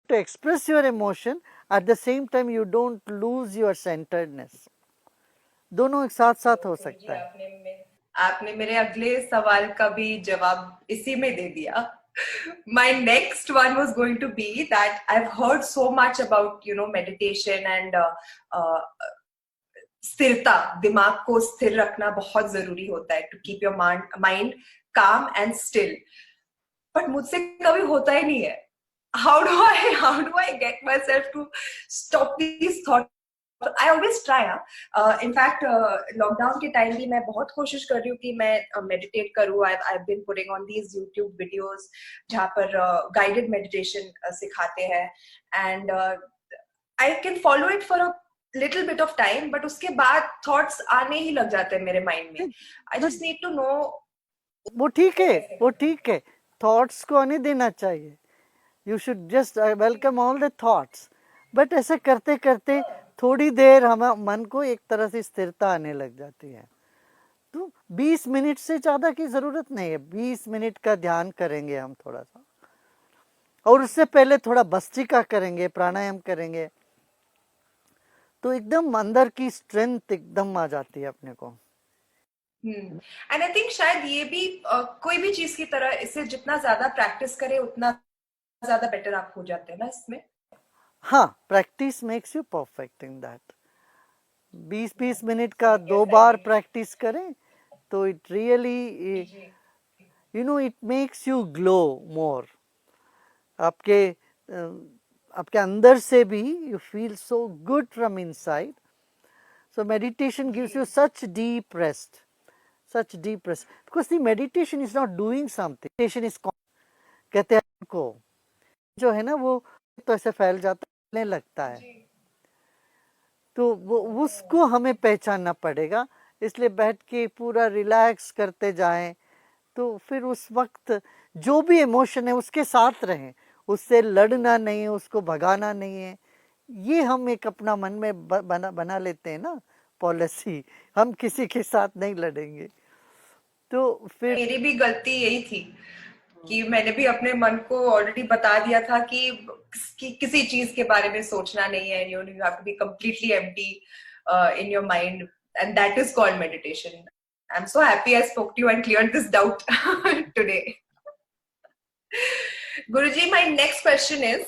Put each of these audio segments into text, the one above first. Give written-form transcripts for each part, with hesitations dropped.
to express your emotion, at the same time you don't lose your centeredness. दोनों एक साथ साथ हो सकता है. आपने मेरे अगले सवाल का भी जवाब इसी में दे दिया. My next one was going to be that I've heard so much about, meditation and uh, स्थिरता, दिमाग को स्थिर रखना बहुत जरूरी होता है टू कीप योर माइंड काम एंड स्टिल. बट मुझसे कभी होता ही नहीं है. How do I get myself to stop these thoughts? I always try. In fact, lockdown के टाइम भी मैं बहुत कोशिश कर रही हूँ कि मैं मेडिटेट करूँ. I've been putting on these YouTube videos जहाँ पर guided meditation सिखाते हैं, and I can follow it for a little bit of time, but उसके बाद thoughts आने ही लग जाते हैं मेरे mind में. I just need to know. वो ठीक है, वो ठीक है. थॉट्स को आने देना चाहिए. You should just welcome all the thoughts. But ऐसे करते करते थोड़ी देर हम मन को एक तरह से स्थिरता आने लग जाती है. तो 20 मिनट से ज़्यादा की ज़रूरत नहीं है. 20 मिनट का ध्यान करेंगे हम थोड़ा सा, और उससे पहले थोड़ा भस्त्रिका करेंगे, प्राणायाम करेंगे, तो एकदम अंदर की स्ट्रेंथ एकदम आ जाती है अपने को. एंड आई थिंक शायद ये भी कोई भी चीज की तरह, इससे जितना ज्यादा प्रैक्टिस करे उतना ज्यादा बेटर आप हो जाते हैं ना इसमें. हाँ, practice makes you perfect in that. 20-20 minute का 2 बार प्रैक्टिस करें तो it really, it makes you glow more. आपके अंदर से भी you feel so good from inside. So meditation gives you such deep rest, because the meditation is not doing something. Meditation is कहते हैं को जो है ना, वो तो ऐसे फैल जाता लगता है, तो वो उसको हमें पहचानना पड़ेगा. इसलिए बैठ के पूरा रिलैक्स करते जाएं, तो फिर उस वक्त जो भी इमोशन है उसके साथ रहें, उससे लड़ना नहीं है, उसको भगाना नहीं है. ये हम एक अपना मन में बना लेते हैं ना पॉलिसी, हम किसी के साथ नहीं लड़ेंगे. तो फिर मेरी भी गलती यही थी कि मैंने भी अपने मन को ऑलरेडी बता दिया था कि किसी चीज के बारे में सोचना नहीं है. You have to be completely empty in your mind, and that is called meditation. I am so happy I spoke to you and cleared this doubt today. Guruji, my next question is,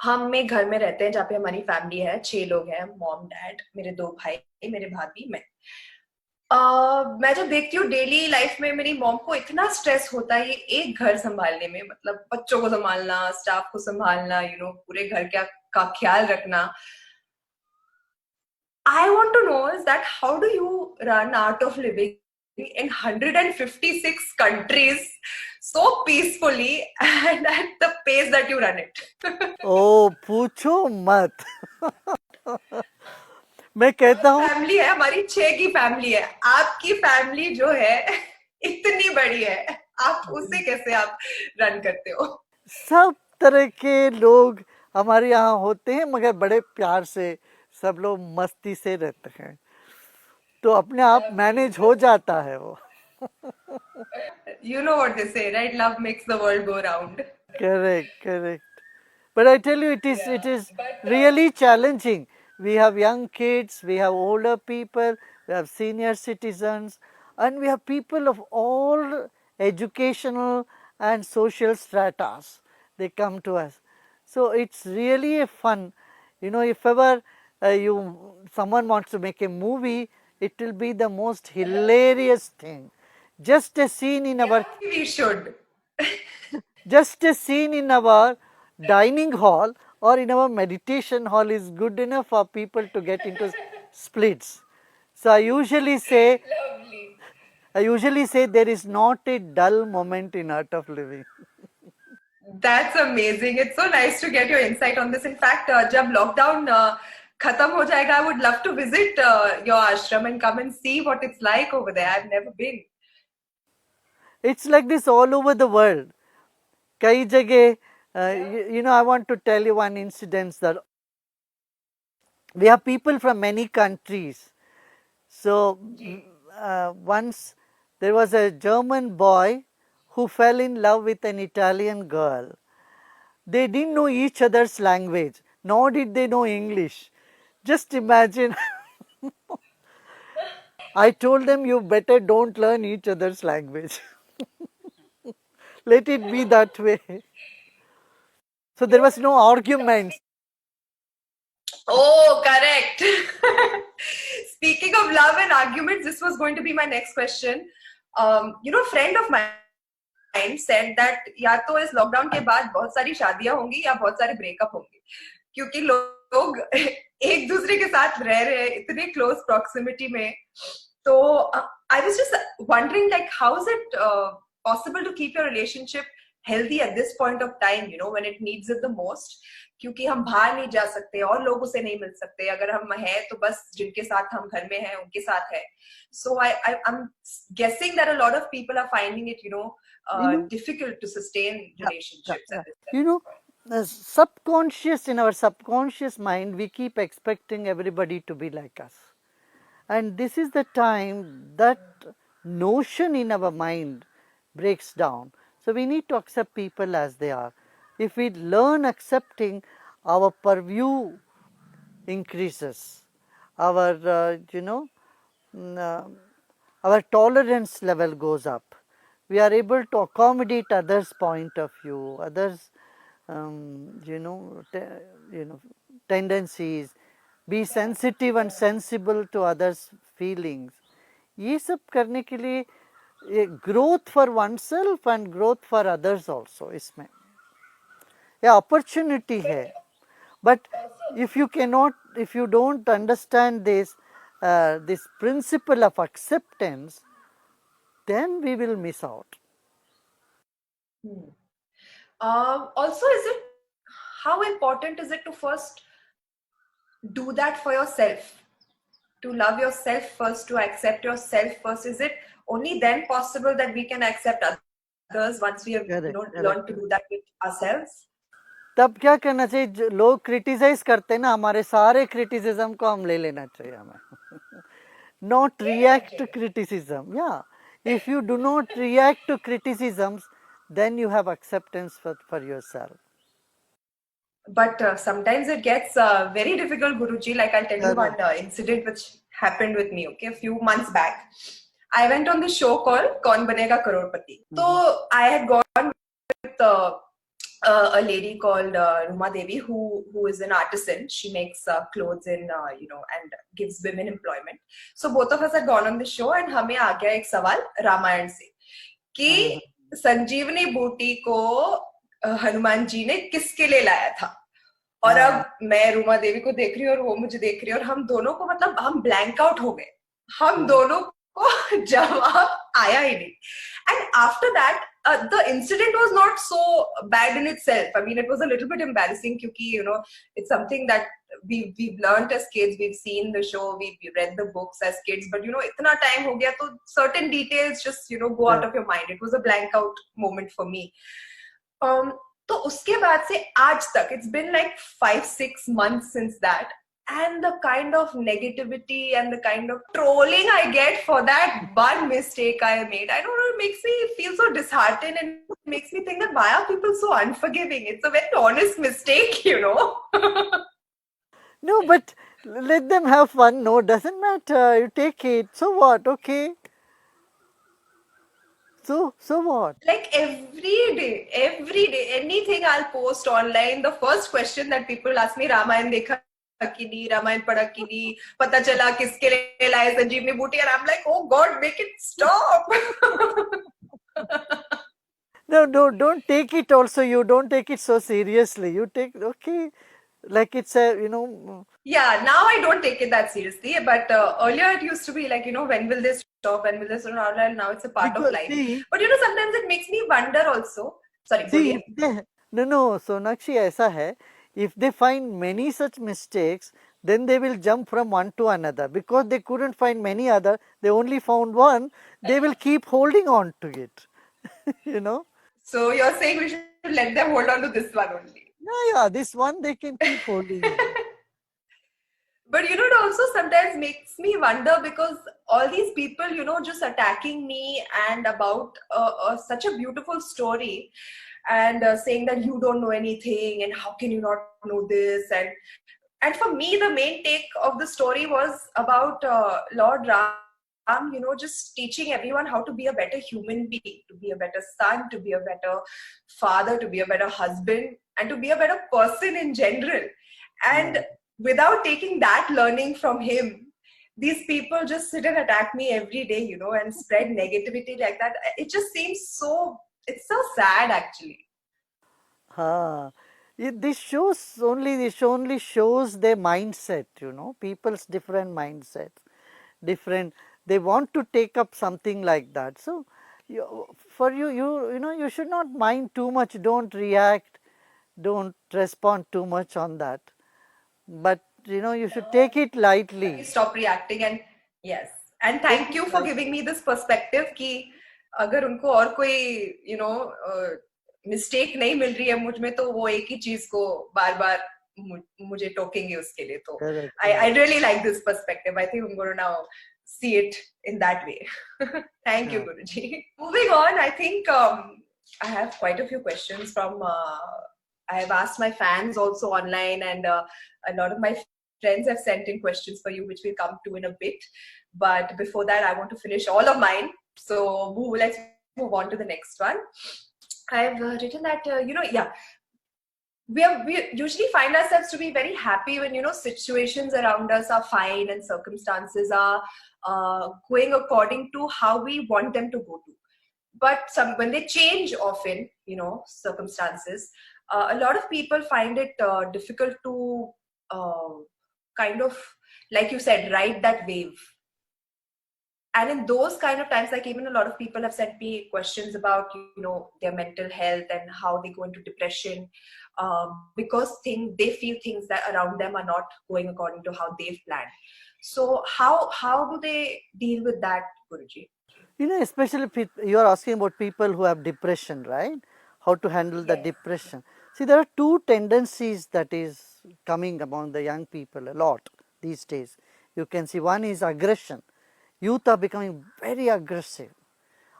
हम में घर में रहते हैं जहाँ पे हमारी family है, 6 लोग हैं, मॉम, डैड, मेरे 2 भाई, मेरे भाभी, मैं. मैं जब देखती हूँ डेली लाइफ में मेरी मॉम को इतना स्ट्रेस होता है ये एक घर संभालने में, मतलब बच्चों को संभालना, स्टाफ को संभालना, पूरे घर का ख्याल रखना. I want to know is that how do you run Art of Living in 156 countries so peacefully and at the pace that you run it? ओ पूछो मत. मैं कहता हूँ फैमिली है हमारी, 6 की फैमिली है. आपकी फैमिली जो है इतनी बड़ी है, आप उसे कैसे आप रन करते हो? सब तरह के लोग हमारे यहाँ होते हैं, मगर बड़े प्यार से सब लोग मस्ती से रहते हैं, तो अपने आप मैनेज हो जाता है वो. You know what they say, right? Love makes the world go round. Correct. But I tell you, it is really challenging. We have young kids, we have older people, we have senior citizens, and we have people of all educational and social stratas. They come to us. So it's really a fun. If ever someone wants to make a movie, it will be the most hilarious thing. Just a scene in our We should. just a scene in our dining hall or in our meditation hall is good enough for people to get into splits. So I usually say there is not a dull moment in Art of Living. That's amazing. It's so nice to get your insight on this. In fact, जब lockdown खत्म हो जाएगा, I would love to visit your ashram and come and see what it's like over there. I've never been. It's like this all over the world. कई जगह, I want to tell you one incident that we have people from many countries. So once there was a German boy who fell in love with an Italian girl, They didn't know each other's language, nor did they know English. Just imagine. I told them, you better don't learn each other's language. Let it be that way. So there was no argument. Oh, correct. Speaking of love and arguments, this was going to be my next question. A friend of mine said that या तो इस lockdown के बाद बहुत सारी शादियां होंगी या बहुत सारे ब्रेकअप होंगे, क्योंकि लोग एक दूसरे के साथ रह रहे हैं इतने क्लोज प्रॉक्सिमिटी में. तो I was just wondering, like, how is it possible to keep your relationship healthy at this point of time, when it needs it the most? क्योंकि हम बाहर नहीं जा सकते और लोगों से नहीं मिल सकते. अगर हम हैं तो बस जिनके साथ हम घर में हैं उनके साथ है. So I'm guessing that a lot of people are finding it, difficult to sustain relationships at this time. In our subconscious mind, we keep expecting everybody to be like us. And this is the time that notion in our mind breaks down. So we need to accept people as they are. If we learn accepting, our purview increases, our our tolerance level goes up. We are able to accommodate others' point of view, others' tendencies, be sensitive and sensible to others' feelings. ये सब करने के लिए growth for oneself and growth for others also इसमें opportunity है. But if you don't understand this principle of acceptance, then we will miss out. Also, how important is it to first do that for yourself? To love yourself first, to accept yourself first. Is it only then possible that we can accept others once we have learned to do that with ourselves? तब क्या करना चाहिए? लोग criticise करते हैं ना, हमारे सारे क्रिटिसिज्म को हम ले लेना चाहिए हमें. Not react to criticism. Yeah, if you do not react to criticisms, then you have acceptance for yourself. But sometimes it gets very difficult, Guruji. Like, I'll tell you one incident which happened with me, okay, a few months back. I went on the show called Kaun Banega Crorepati. So I had gone with a lady called Ruma Devi, who is an artisan. She makes clothes and gives women employment. So both of us had gone on the show, and हमें आ गया एक सवाल रामायण से कि संजीवनी बूटी को हनुमान जी ने किसके लिए लाया था. और अब मैं रूमा देवी को देख रही हूँ और वो मुझे देख रही है और हम दोनों को मतलब हम ब्लैंक आउट हो गए. हम दोनों को जवाब आया ही नहीं. And after that, the incident was not so bad in itself. I mean, it was a little bit embarrassing because, it's something that we've learned as kids. We've seen the show, we've read the books as kids. But, itna time ho gaya, to certain details just, go out of your mind. It was a blank out moment for me. तो उसके बाद से आज तक, it's been like 5-6 months since that. And the kind of negativity and the kind of trolling I get for that one mistake I made, I don't know, it makes me feel so disheartened and makes me think that why are people so unforgiving? It's a very honest mistake, No, but let them have fun. No, doesn't matter. You take it. So what? Okay. So what? Like every day, anything I'll post online, the first question that people ask me, Ramayan dekha ki nahi, Ramayan padha ki nahi, pata chala kiske liye laye Sanjeevani Booty, and I'm like, oh God, make it stop. No, don't take it also. You don't take it so seriously. You take, okay, like it's a, Yeah, now I don't take it that seriously. But earlier it used to be like, when will this stop? When will this stop? Now it's a part of life. But sometimes it makes me wonder also. Sorry, No, Sonakshi, aisa hai. If they find many such mistakes, then they will jump from one to another. Because they couldn't find many other, they only found one, they will keep holding on to it. So you're saying we should let them hold on to this one only? Yeah, this one they can keep holding. But it also sometimes makes me wonder, because all these people, just attacking me and about such a beautiful story. and saying that you don't know anything and how can you not know this. And for me, the main take of the story was about Lord Ram, just teaching everyone how to be a better human being, to be a better son, to be a better father, to be a better husband, and to be a better person in general. And without taking that learning from him, these people just sit and attack me every day, and spread negativity like that. It just seems it's so sad actually. Ah, this only shows their mindset, people's different mindsets, different. They want to take up something like that. So, for you should not mind too much. Don't react. Don't respond too much on that. But you should take it lightly. Stop reacting. And yes, and Take thank it you for giving lightly. me this perspective कि अगर उनको और कोई mistake नहीं मिल रही है मुझ में, तो वो एक ही चीज को बार बार मुझे टोकेंगे उसके लिए. तो Correct. I really like this perspective. I think I'm going to now see it in that way. Thank you, Yeah. Guruji. Moving on, I think I have quite a few questions from I have asked my fans also online, and a lot of my friends have sent in questions for you, which we'll come to in a bit. But before that, I want to finish all of mine. So let's move on to the next one. I've written that, yeah, we usually find ourselves to be very happy when, situations around us are fine and circumstances are going according to how we want them to go to. But when they change often, circumstances, a lot of people find it difficult to uh, kind of, like you said, ride that wave. And in those kind of times, like, even a lot of people have sent me questions about their mental health and how they go into depression, because they feel things that around them are not going according to how they've planned. So how do they deal with that, Guruji? Especially you are asking about people who have depression, right? How to handle the Yes. depression. See, there are two tendencies that is coming among the young people a lot these days. You can see one is aggression. Youth are becoming very aggressive.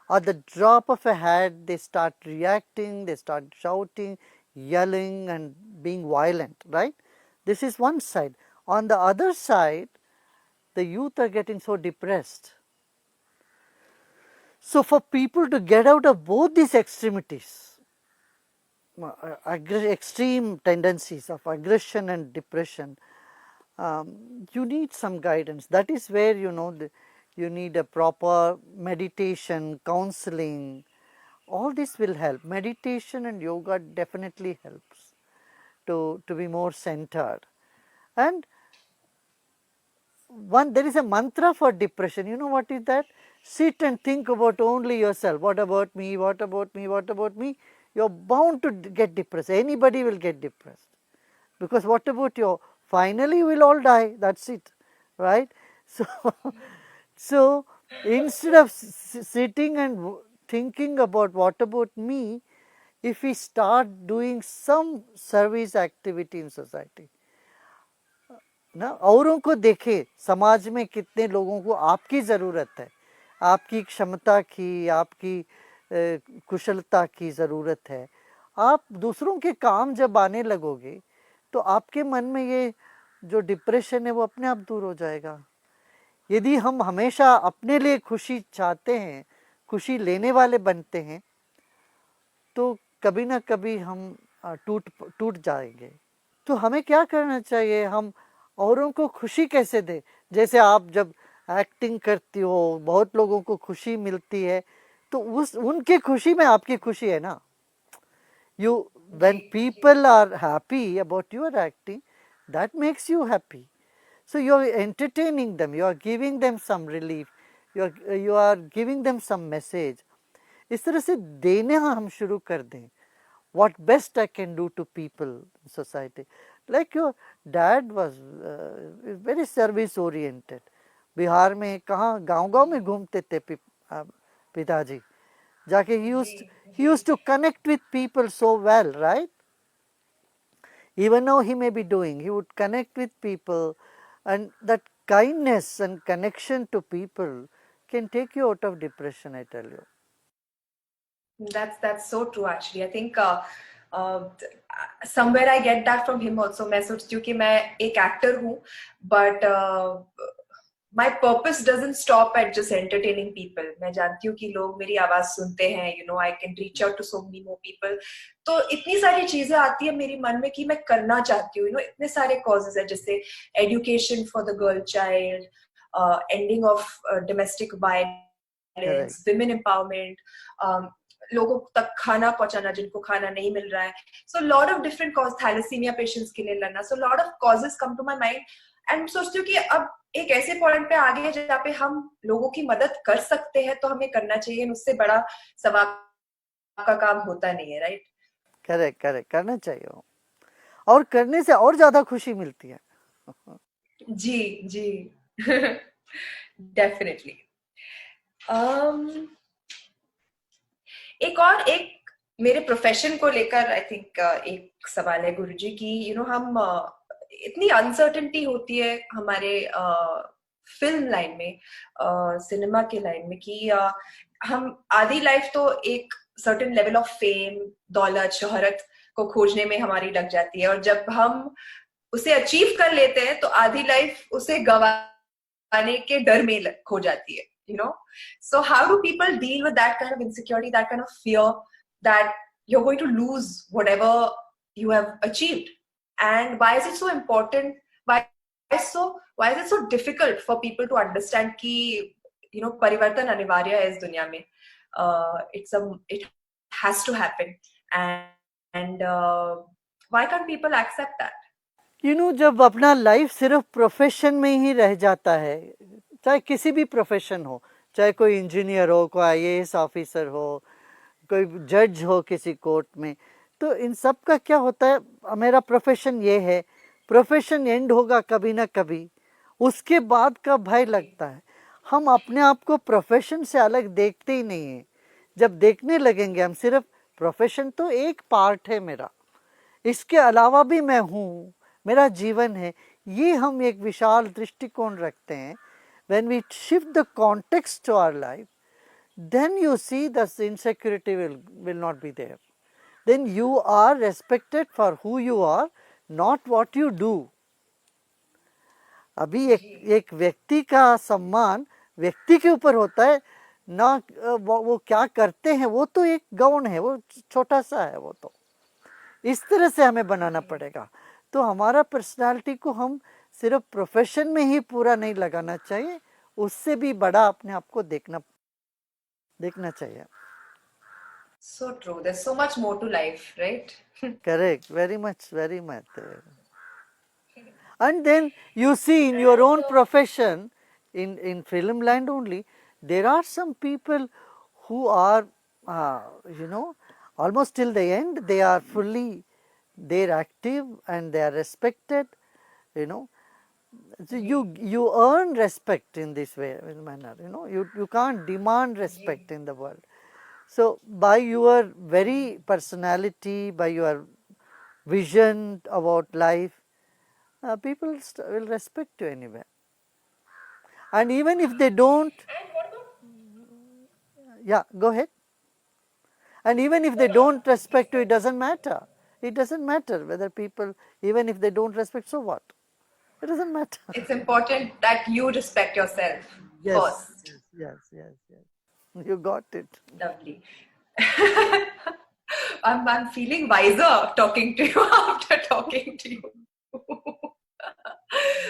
At the drop of a hat, they start reacting, they start shouting, yelling, and being violent, right? This is one side. On the other side, the youth are getting so depressed. So, for people to get out of both these extremities, extreme tendencies of aggression and depression, you need some guidance. That is where you need a proper meditation, counseling. All this will help. Meditation and yoga definitely helps to be more centered. And there is a mantra for depression. You know what is that? Sit and think about only yourself. What about me? What about me? What about me? You're bound to get depressed. Anybody will get depressed, because what about you? Finally we'll all die. That's it, right? So so instead of sitting and thinking about what about me, if we start doing some service activity in society, ना औरों को देखे, समाज में कितने लोगों को आपकी ज़रूरत है, आपकी क्षमता की, आपकी कुशलता की ज़रूरत है. आप दूसरों के काम जब आने लगोगे, तो आपके मन में ये जो डिप्रेशन है वो अपने आप दूर हो जाएगा. यदि हम हमेशा अपने लिए खुशी चाहते हैं, खुशी लेने वाले बनते हैं, तो कभी ना कभी हम टूट जाएंगे. तो हमें क्या करना चाहिए? हम औरों को खुशी कैसे दें? जैसे आप जब एक्टिंग करती हो, बहुत लोगों को खुशी मिलती है, तो उनके खुशी में आपकी खुशी है ना. When people are happy about your acting, that makes you happy. So you are entertaining them, you are giving them some relief, you are giving them some message. इस तरह से देना हम शुरू कर दें. What best I can do to people in society. Like your dad was very service oriented. Bihar में कहाँ गांव-गांव में घूमते थे पिताजी. जाके he used to connect with people so well, right? Even now he may be doing, he would connect with people, and that kindness and connection to people can take you out of depression, I tell you. That's so true actually. I think uh, somewhere I get that from him also. मैं सोचती हूँ कि मैं एक actor हूँ, but my purpose doesn't stop at just entertaining people. मैं जानती हूँ कि लोग मेरी आवाज सुनते हैं, you know, I can reach out to so many more people. तो इतनी सारी चीजें आती है मेरी मन में कि मैं करना चाहती हूँ, you know, इतने सारे causes है, जैसे education for the girl child, ending of domestic Correct. violence, women empowerment, लोगों तक खाना पहुंचाना जिनको खाना नहीं मिल रहा है. So lot of different cause, thalassemia patients के लिए लड़ना. So lot of causes come to my mind and सोचती हूँ कि अब एक ऐसे पॉइंट पे आ गए जहाँ पे हम लोगों की मदद कर सकते हैं तो हमें करना चाहिए. उससे बड़ा सवाब का काम होता नहीं है, राइट? करेक्ट करेक्ट, करना चाहिए वो, और करने से और ज्यादा खुशी मिलती है. जी जी. डेफिनेटली. एक मेरे प्रोफेशन को लेकर आई थिंक एक सवाल है गुरुजी की, यू नो, हम इतनी अनसर्टेनिटी होती है हमारे फिल्म लाइन में, सिनेमा के लाइन में, कि हम आधी लाइफ तो एक सर्टेन लेवल ऑफ फेम, दौलत, शोहरत को खोजने में हमारी लग जाती है, और जब हम उसे अचीव कर लेते हैं तो आधी लाइफ उसे गंवाने के डर में खो जाती है, you know. So how do people deal with that kind of insecurity, that kind of fear that you're going to lose whatever you have achieved? And why is it so important, why is it so difficult for people to understand कि, you know, परिवर्तन अनिवार्य है इस दुनिया में, it has to happen, and why can't people accept that? जब अपना life सिर्फ प्रोफेशन में ही रह जाता है, चाहे किसी भी प्रोफेशन हो, चाहे कोई इंजीनियर हो, कोई आईएएस ऑफिसर हो, कोई जज हो किसी कोर्ट में, तो इन सब का क्या होता है, मेरा प्रोफेशन ये है, प्रोफेशन एंड होगा कभी ना कभी, उसके बाद का भय लगता है. हम अपने आप को प्रोफेशन से अलग देखते ही नहीं हैं. जब देखने लगेंगे हम सिर्फ प्रोफेशन तो एक पार्ट है मेरा, इसके अलावा भी मैं हूँ, मेरा जीवन है, ये हम एक विशाल दृष्टिकोण रखते हैं. when we shift the context to our life, then you see the insecurity will not be there. Then you are respected for who you are, not what you do. अभी एक व्यक्ति का सम्मान व्यक्ति के ऊपर होता है, ना वो क्या करते हैं, वो तो एक गौण है, वो छोटा सा है. वो तो इस तरह से हमें बनाना पड़ेगा. तो हमारा पर्सनालिटी को हम सिर्फ प्रोफेशन में ही पूरा नहीं लगाना चाहिए, उससे भी बड़ा अपने आप को देखना चाहिए. So true. There's so much more to life, right? Correct, very much. And then you see in your own profession, in film land only, there are some people who are, almost till the end, they are fully, they're active and they are respected, you know. So you earn respect in this way, in manner, you can't demand respect in the world. So by your very personality, by your vision about life, people will respect you anyway. And even if they don't, yeah, go ahead. And even if they don't respect you, it doesn't matter. It doesn't matter whether people, even if they don't respect, so what? It doesn't matter. It's important that you respect yourself Yes, first. yes. You got it. Lovely. I'm feeling wiser talking to you after talking to you.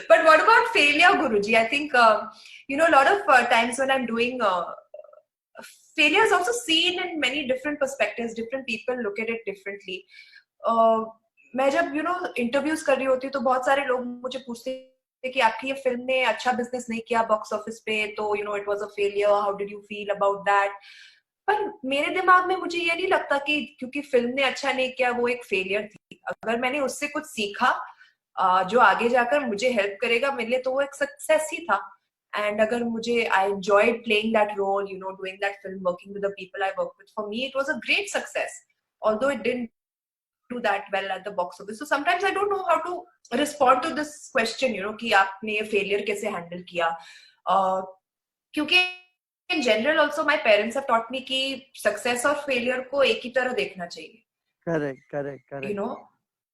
But what about failure, Guruji? I think, a lot of times when I'm doing failure is also seen in many different perspectives. Different people look at it differently. मैं जब interviews कर रही होती हूँ तो बहुत सारे लोग मुझे पूछते हैं कि आपकी ये फिल्म ने अच्छा बिजनेस नहीं किया बॉक्स ऑफिस पे, तो it was a failure, how did you feel about that. पर मेरे दिमाग में मुझे ये नहीं लगता कि क्योंकि फिल्म ने अच्छा नहीं किया वो एक फेलियर थी. अगर मैंने उससे कुछ सीखा जो आगे जाकर मुझे हेल्प करेगा मेरे लिए, तो वो एक सक्सेस ही था. And agar I enjoyed playing that role, doing that film, working with the people I work with, for me it was a great success, although it didn't do that well at the box office. So sometimes I don't know how to respond to this question, कि आपने ये failure कैसे handle किया, क्योंकि in general also my parents have taught me कि success और failure को एक ही तरह देखना चाहिए. Correct correct You correct. know,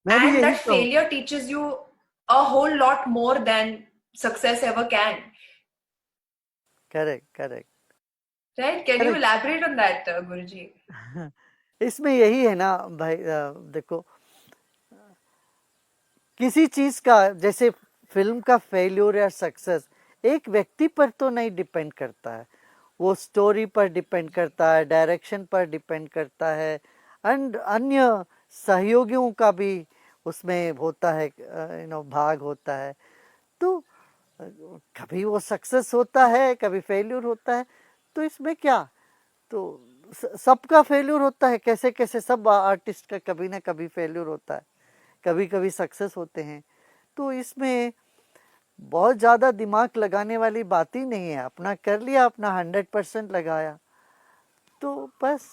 मैं भी and यही that कहूँ. failure teaches you a whole lot more than success ever can. Correct correct Right? Can you correct. elaborate on that, Guruji? इसमें यही है ना भाई, देखो किसी चीज का, जैसे फिल्म का फेल्यूर या सक्सेस एक व्यक्ति पर तो नहीं डिपेंड करता है, वो स्टोरी पर डिपेंड करता है, डायरेक्शन पर डिपेंड करता है, एंड अन्य सहयोगियों का भी उसमें होता है, भाग होता है. तो कभी वो सक्सेस होता है, कभी फेल्यूर होता है, तो इसमें क्या, तो सबका फेल्यूर होता है, कैसे कैसे सब आर्टिस्ट का कभी ना कभी फेल्यूर होता है, कभी कभी सक्सेस होते हैं. तो इसमें बहुत ज़्यादा दिमाग लगाने वाली बात ही नहीं है, अपना कर लिया, अपना 100% लगाया, तो बस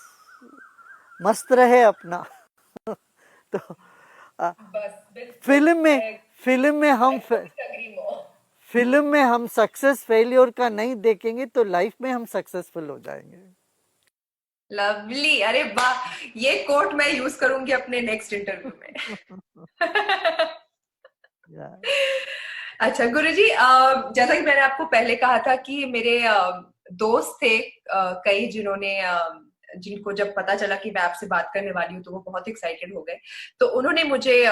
मस्त रहे अपना. तो बस बिल्कुल. फिल्म में I फिल्म में हम couldn't agree more. फिल्म में हम सक्सेस फेल्योर का नहीं देखेंगे तो लाइफ में हम सक्सेसफुल हो जाएंगे. लवली. अरे वाह, ये कोट मैं यूज करूंगी अपने नेक्स्ट इंटरव्यू में. Yeah. अच्छा गुरुजी, जैसा कि मैंने आपको पहले कहा था कि मेरे दोस्त थे कई, जिनको जब पता चला कि मैं आपसे बात करने वाली हूँ तो वो बहुत एक्साइटेड हो गए. तो उन्होंने मुझे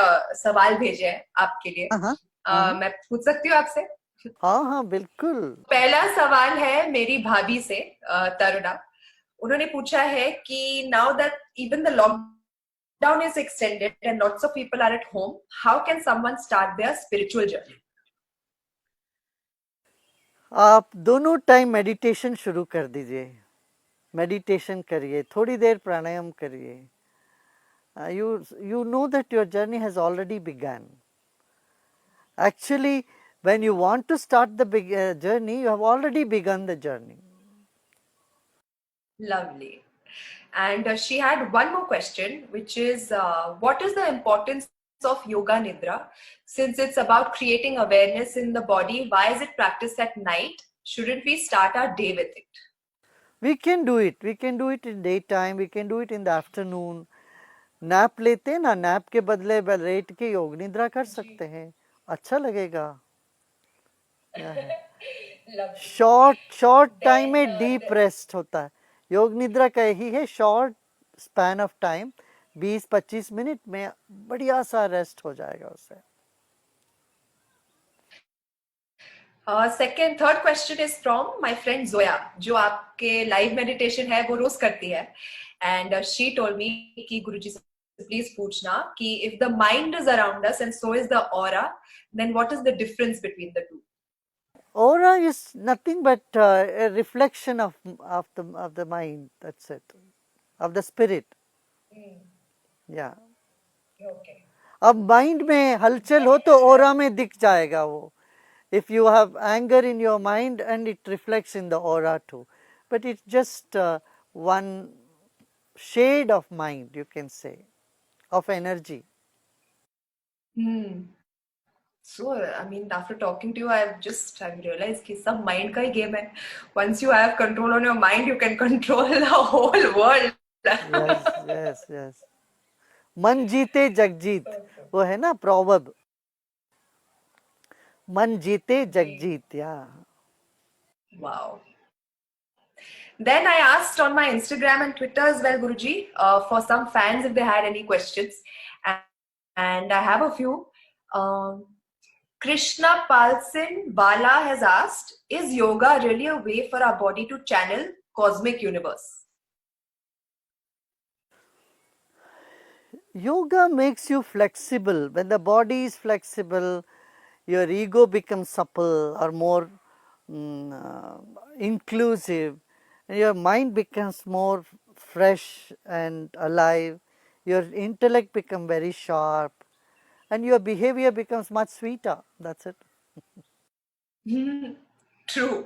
सवाल भेजे हैं आपके लिए. हाँ हाँ मैं पूछ सकती हूँ आपसे? हाँ हाँ बिल्कुल. पहला सवाल है मेरी भाभी से, तरुणा. उन्होंने पूछा है कि now that even the lockdown is extended and lots of people are at home, how can someone start their spiritual journey? आप दोनों टाइम मेडिटेशन शुरू कर दीजिए, मेडिटेशन करिए, थोड़ी देर प्राणायाम करिए. you know that your journey has already begun. Actually, when you want to start the journey, you have already begun the journey. Lovely. And she had one more question, which is what is the importance of Yoga Nidra? Since it's about creating awareness in the body, why is it practiced at night? Shouldn't we start our day with it? We can do it. We can do it in daytime. We can do it in the afternoon. Nap लेते हैं ना, nap के बदले late के योग निद्रा कर सकते हैं, अच्छा लगेगा. शॉर्ट टाइम में डीप रेस्ट होता है. योग निद्रा का यही है, short span of time, 20-25 minute में बढ़िया सा रेस्ट हो जाएगा उससे. Third question is from my friend Zoya, जो आपके लाइव मेडिटेशन है वो रोज करती है. एंड शी टोल्ड मी कि गुरुजी से प्लीज पूछना कि if the mind is around us and so is the aura, then what is the difference between the two? Aura is nothing but a reflection of the mind. That's it, of the spirit. Yeah. Okay. अब mind में हलचल हो तो ओरा में दिख जाएगा वो. If you have anger in your mind, and it reflects in the aura too, but it's just one shade of mind, you can say, of energy. So, I mean, after talking to you, I've realized कि सब mind का ही game है. Once you have control on your mind, you can control the whole world. Yes. मन जीते जग जीत, वो है ना proverb. मन जीते जग जीत. Yeah. Wow. Then I asked on my Instagram and Twitter as well, Guruji, for some fans if they had any questions. And I have a few. Krishna Palsin Bala has asked, is yoga really a way for our body to channel cosmic universe? Yoga makes you flexible. When the body is flexible, your ego becomes supple or more inclusive, and your mind becomes more fresh and alive. Your intellect becomes very sharp, and your behavior becomes much sweeter. That's it. True.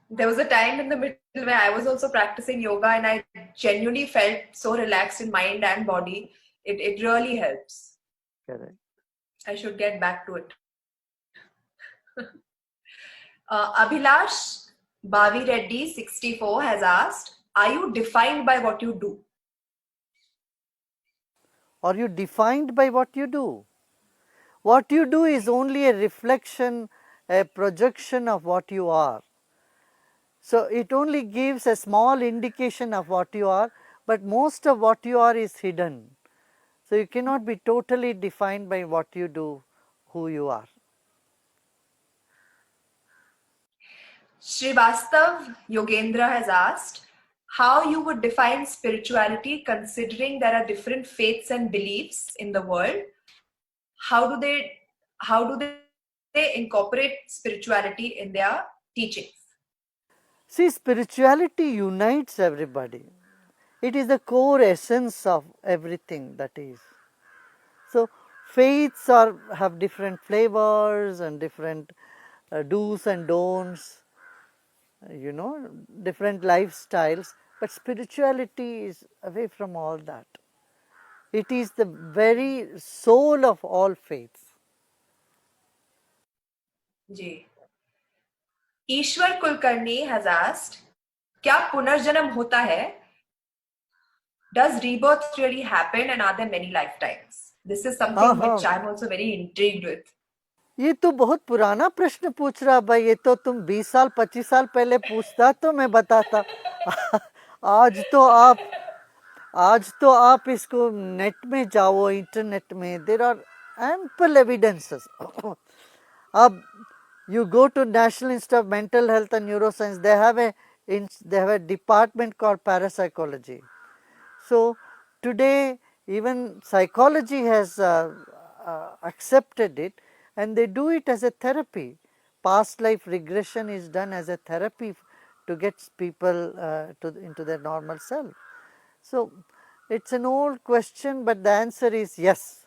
There was a time in the middle where I was also practicing yoga and I genuinely felt so relaxed in mind and body. It really helps. Correct. I should get back to it. Abhilash Bhavi Reddy 64 has asked, are you defined by what you do? Are you defined by what you do? What you do is only a reflection, a projection of what you are. So it only gives a small indication of what you are, but most of what you are is hidden. So you cannot be totally defined by what you do, who you are. Srivastav Yogendra has asked, how you would define spirituality considering there are different faiths and beliefs in the world. How do they incorporate spirituality in their teachings? See, spirituality unites everybody. It is the core essence of everything that is. So faiths have different flavors and different do's and don'ts, different lifestyles, but spirituality is away from all that. It is the very soul of all faiths. Ji. Ishwar Kulkarni has asked, क्या पुनर्जन्म होता है? Does rebirth really happen and are there many lifetimes? This is हाँ something which हाँ, I'm also very intrigued with. ये तो बहुत पुराना प्रश्न पूछ रहा भाई, ये तो तुम 20 साल 25 साल पहले पूछता तो मैं बताता। आज तो आप आज तो आप इसको नेट में जाओ, इंटरनेट में, देर आर एम्पल एविडेंसेस। अब you go to National Institute of Mental Health and Neuroscience, they have a department called parapsychology. So today even psychology has accepted it, and they do it as a therapy. Past life regression is done as a therapy to get people into their normal self. So it's an old question, but the answer is yes.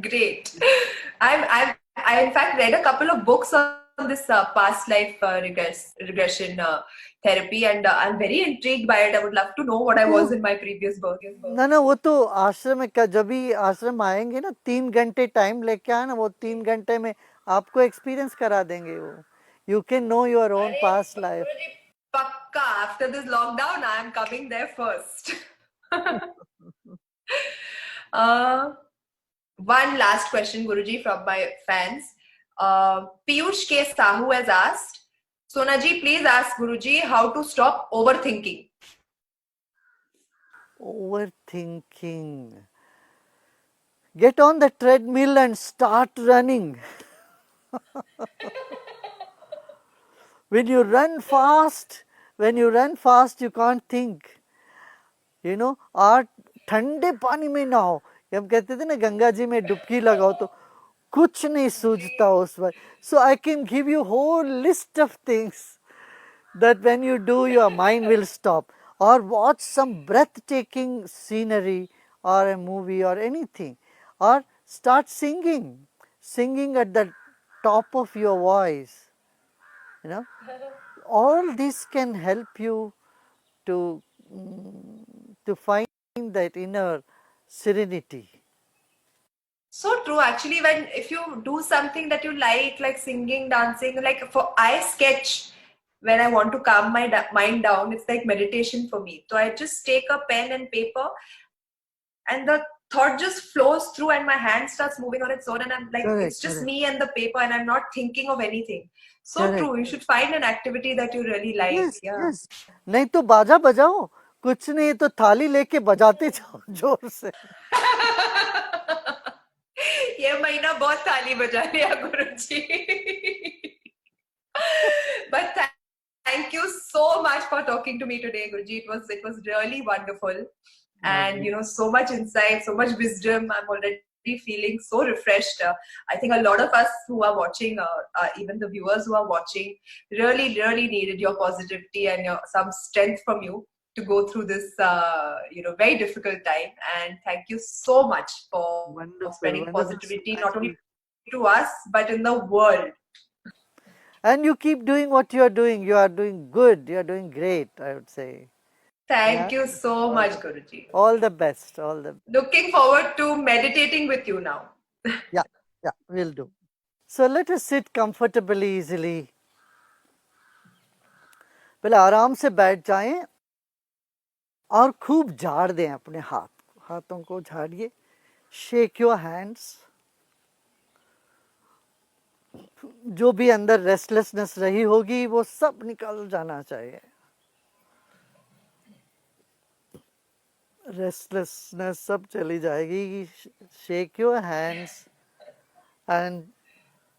Great. I in fact read a couple of books on this past life regression therapy, and I'm very intrigued by it. I would love to know what I was in my previous birth. ना ना, वो तो आश्रम में का, जब भी आश्रम आएंगे ना, 3 घंटे टाइम लेके आना, वो 3 घंटे में आपको एक्सपीरियंस करा देंगे वो. You can know your own past life. Pakka, after this lockdown, I am coming there first. One last question, Guruji, from my fans. Piyush K. Sahu has asked, Sonaji, please ask Guruji how to stop overthinking. Overthinking. Get on the treadmill and start running. When you run fast, you can't think. और ठंडे पानी में नहाओ. हम कहते थे ना, गंगा जी में डुबकी लगाओ तो कुछ नहीं सूझता उस वक्त. So I can give you whole list of things that when you do, your mind will stop. Or watch some breathtaking scenery or a movie or anything. Or start singing at the top of your voice. All this can help you to find that inner serenity. So true. Actually, if you do something that you like singing, dancing, I sketch when I want to calm my mind down. It's like meditation for me. So I just take a pen and paper, and the thought just flows through, and my hand starts moving on its own, and I'm like, it's just me and the paper, and I'm not thinking of anything. So true. You should find an activity that you really like. Yes, Yeah. yes. नहीं तो बाजा बजाओ, कुछ नहीं तो थाली लेके बजाते जाओ जोर से. ये महीना बहुत थाली बजा लिया गुरुजी. But thank you so much for talking to me today, Guruji. It was really wonderful, and so much insight, so much wisdom. I'm already feeling so refreshed. I think a lot of us who are watching, even the viewers who are watching, really needed your positivity and some strength from you to go through this very difficult time. And thank you so much for spreading positivity not only to us but in the world. And you keep doing what you are doing. You are doing good. You are doing great, I would say. Thank you so much, Guruji. All the best. All the Looking forward to meditating with you now. Yeah, will do. So let us sit comfortably, easily. पहले आराम से बैठ जाएं और खूब झाड़ दें अपने हाथों को झाड़िए। Shake your hands. जो भी अंदर रेस्टलेसनेस रही होगी वो सब निकल जाना चाहिए। रेस्टलेसनेस सब चली जाएगी। Shake your hands and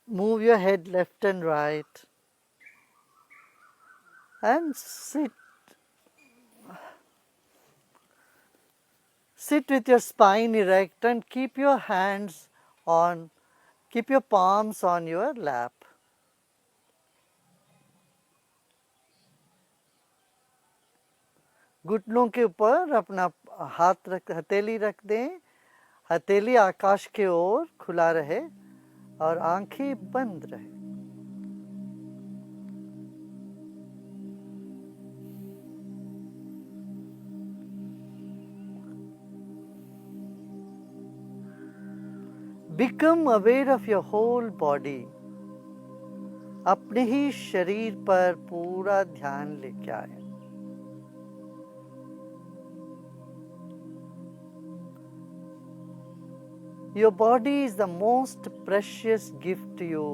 move your head left and right and sit with your spine erect and keep your palms on your lap. घुटनों के ऊपर अपना हथेली रख दें। हथेली आकाश के ओर खुला रहे और आंखें बंद रहे। Become aware of your whole body. अपने ही शरीर पर पूरा ध्यान लेके आए। Your body is the most precious gift to you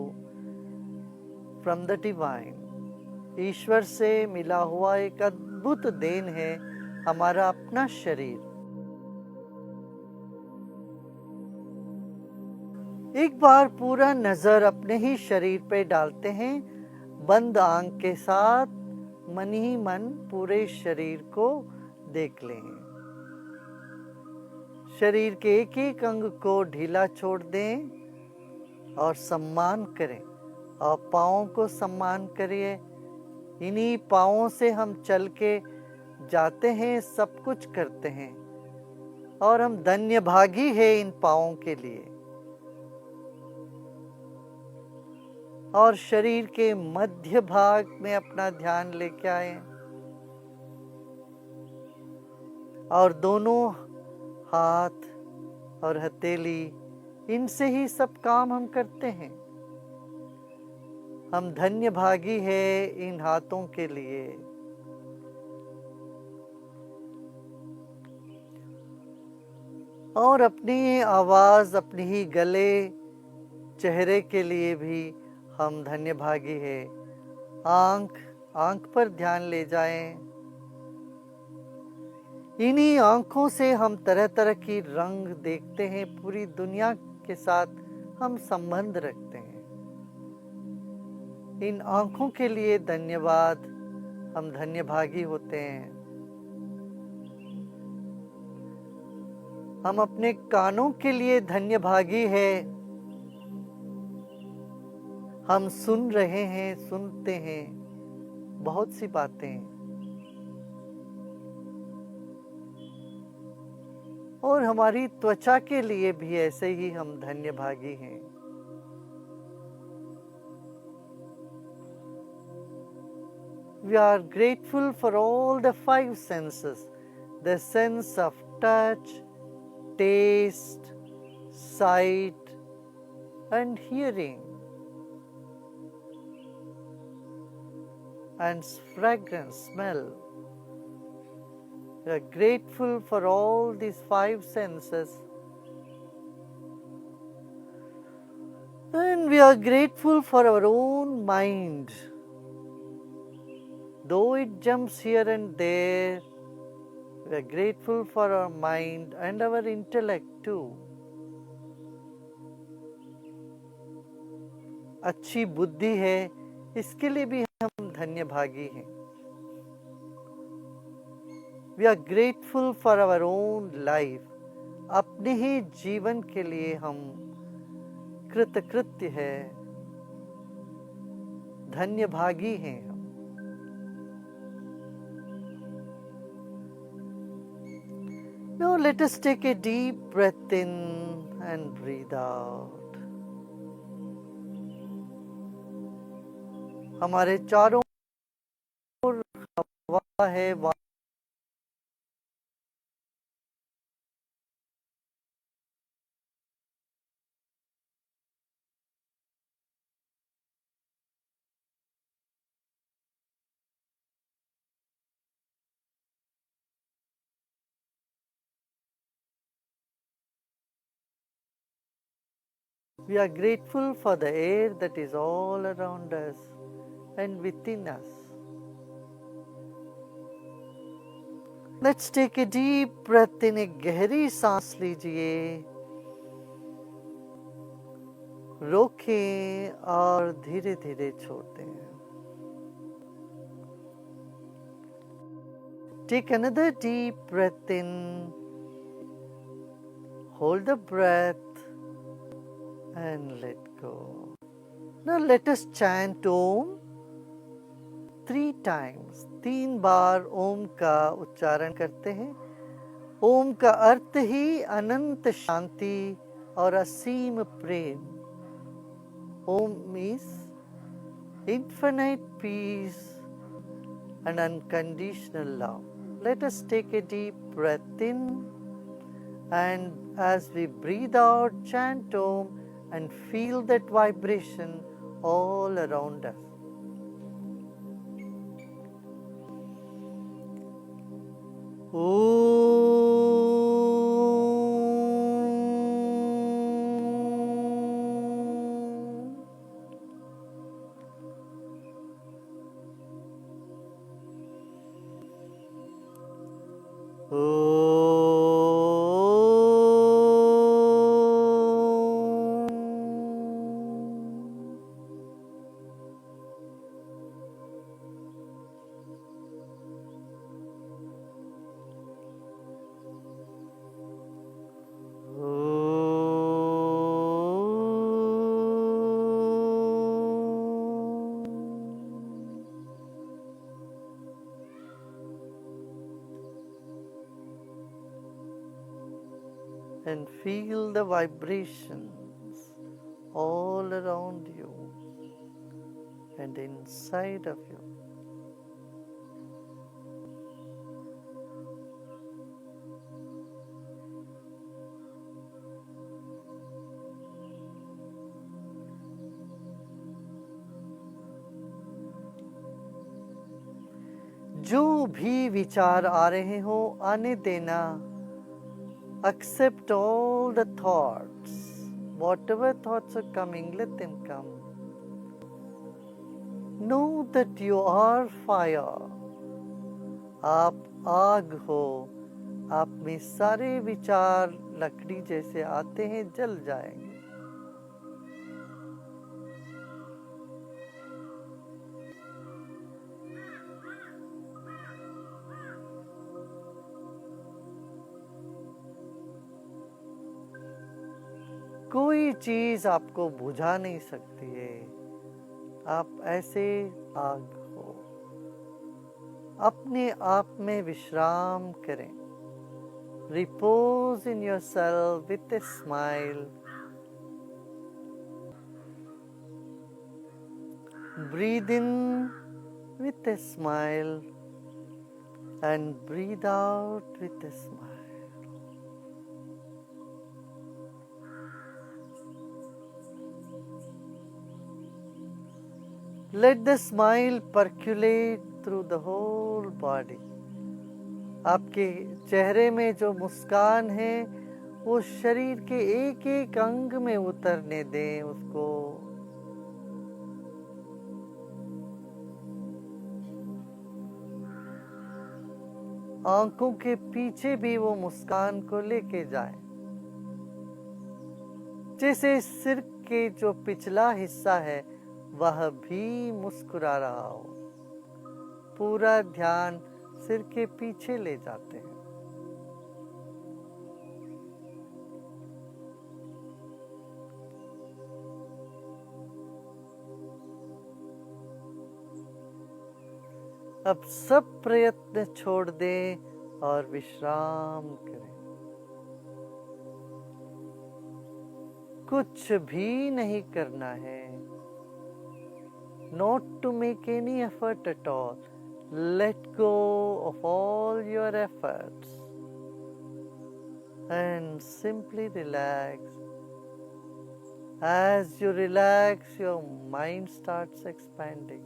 from the divine. ईश्वर से मिला हुआ एक अद्भुत देन है हमारा अपना शरीर। एक बार पूरा नजर अपने ही शरीर पे डालते हैं। बंद आंख के साथ मन ही मन पूरे शरीर को देख लें। शरीर के एक एक अंग को ढीला छोड़ दें और सम्मान करें। और पाँवों को सम्मान करिए। इन्हीं पाँवों से हम चल के जाते हैं, सब कुछ करते हैं और हम धन्य भागी हैं इन पाँवों के लिए। और शरीर के मध्य भाग में अपना ध्यान लेके आए और दोनों हाथ और हथेली, इनसे ही सब काम हम करते हैं। हम धन्य भागी हैं इन हाथों के लिए। और अपनी आवाज, अपनी ही गले, चेहरे के लिए भी हम धन्य भागी हैं। आंख पर ध्यान ले जाएं। इन्हीं आंखों से हम तरह तरह की रंग देखते हैं। पूरी दुनिया के साथ हम संबंध रखते हैं। इन आंखों के लिए धन्यवाद। हम धन्य भागी होते हैं। हम अपने कानों के लिए धन्य भागी हैं। हम सुन रहे हैं, सुनते हैं बहुत सी बातें। और हमारी त्वचा के लिए भी ऐसे ही हम धन्य भागी हैं। We are grateful for all the five senses, the sense of touch, taste, sight, and hearing, and fragrance, smell. We are grateful for all these five senses. And we are grateful for our own mind. Though it jumps here and there, we are grateful for our mind and our intellect too. अच्छी बुद्धि है, इसके लिए भी हम धन्य भागी हैं। We are grateful for our own life. अपने ही जीवन के लिए हम कृतकृत्य है, धन्य भागी हैं हम। Now let us take a deep breath in and breathe out. हमारे चारों ओर हवा है, We are grateful for the air that is all around us and within us. Let's take a deep breath in. एक गहरी सांस लीजिए, रोकें और धीरे धीरे छोड़ दें. Take another deep breath in, hold the breath and let go. Now let us chant Om 3 times. 3 बार ओम का उच्चारण करते हैं. ओम का अर्थ ही अनंत शांति और असीम प्रेम. ओम means infinite peace and unconditional love. Let us take a deep breath in, and as we breathe out, chant Om and feel that vibration all around us. And feel the vibrations all around you and inside of you. जो भी विचार आ रहे हो आने देना. Accept all the thoughts. Whatever thoughts are coming, let them come. Know that you are fire. आप आग हो. आप में सारे विचार लकड़ी जैसे आते हैं, जल जाएंगे. कोई चीज आपको बुझा नहीं सकती है. आप ऐसे आग हो. अपने आप में विश्राम करें. Repose in yourself with a smile. Breathe in with a smile and breathe out with a smile. Let the smile percolate through the whole body. आपके चेहरे में जो मुस्कान है वो शरीर के एक एक अंग में उतरने दें उसको. आंखों के पीछे भी वो मुस्कान को लेके जाएं. जैसे सिर के जो पिछला हिस्सा है वह भी मुस्कुरा रहा हो. पूरा ध्यान सिर के पीछे ले जाते हैं. अब सब प्रयत्न छोड़ दें और विश्राम करें. कुछ भी नहीं करना है. Not to make any effort at all. Let go of all your efforts and simply relax. As you relax, your mind starts expanding.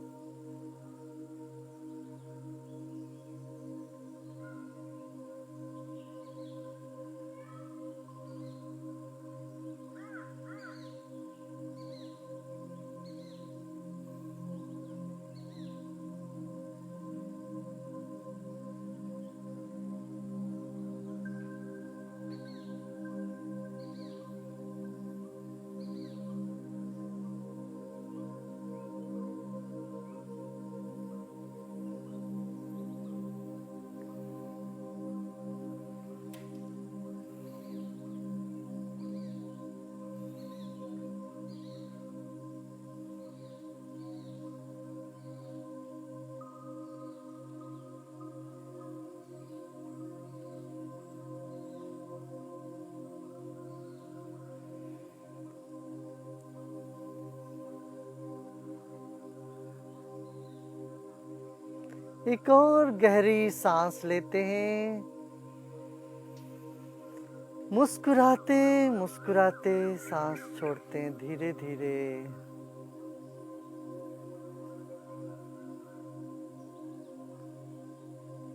एक और गहरी सांस लेते हैं, मुस्कुराते मुस्कुराते सांस छोड़ते हैं धीरे धीरे।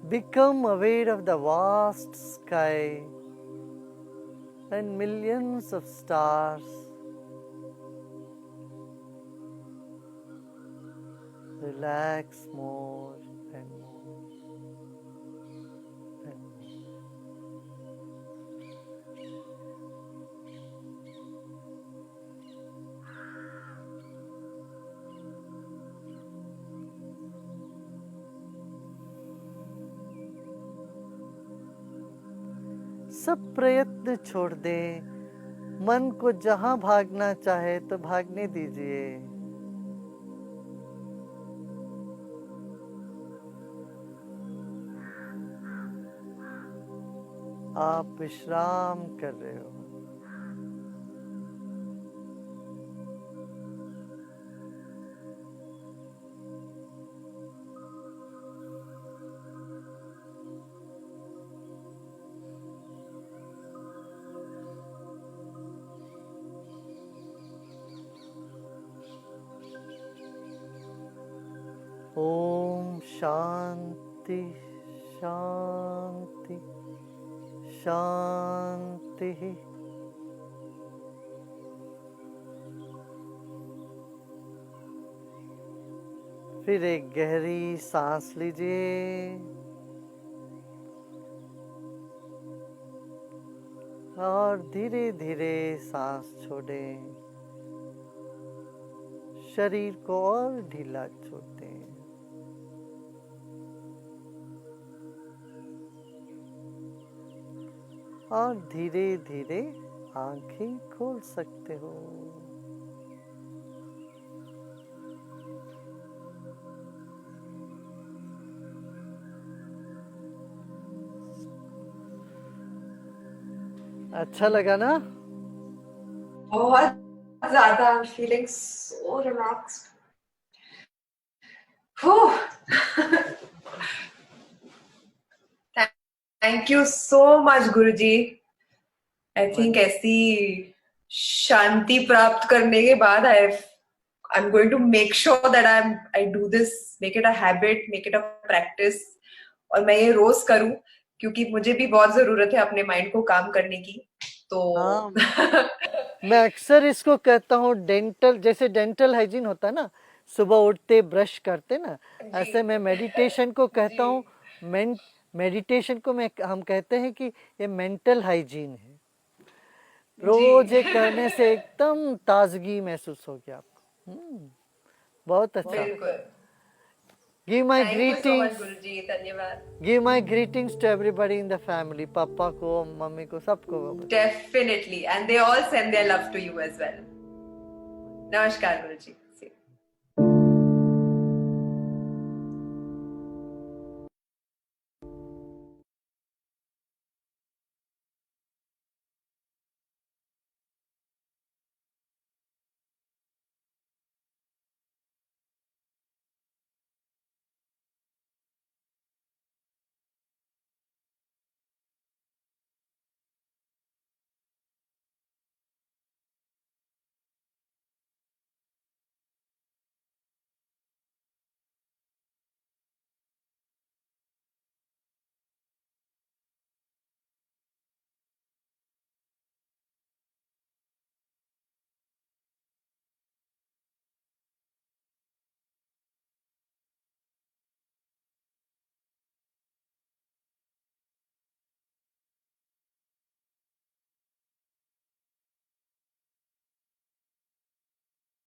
Become aware of the vast sky and millions of stars. Relax more and more and more. सब प्रयत्न छोड़ दें, मन को जहां भागना चाहे तो भागने दीजिए। आप विश्राम कर रहे हो। ओम शांति शांति शांति। फिर एक गहरी सांस लीजिए और धीरे धीरे सांस छोड़ें। शरीर को और ढीला छोड़ दें। और धीरे धीरे आंखें खोल सकते हो। अच्छा लगा ना? बहुत ज़्यादा, I'm feeling so relaxed. Thank you so much, Guruji. I think ऐसी शांति प्राप्त करने के बाद I'm going to make sure that I do this, make it a habit, make it a practice, और मैं ये रोज करूं क्योंकि मुझे भी बहुत जरूरत है अपने माइंड को काम करने की। तो मैं अक्सर इसको कहता हूँ डेंटल, जैसे डेंटल हाइजीन होता है ना, सुबह उठते ब्रश करते ना, ऐसे मैं मेडिटेशन को कहता हूँ। मेडिटेशन को हम कहते हैं कि ये मेंटल हाइजीन है। रोज ये करने से एकदम ताजगी महसूस होगी आपको। बहुत अच्छा। बिल्कुल। Give my Thank you so much, greetings. गुरुजी, धन्यवाद। Give my greetings to everybody in the family. पापा को, मम्मी को, सबको। Definitely, and they all send their love to you as well. नमस्कार गुरुजी।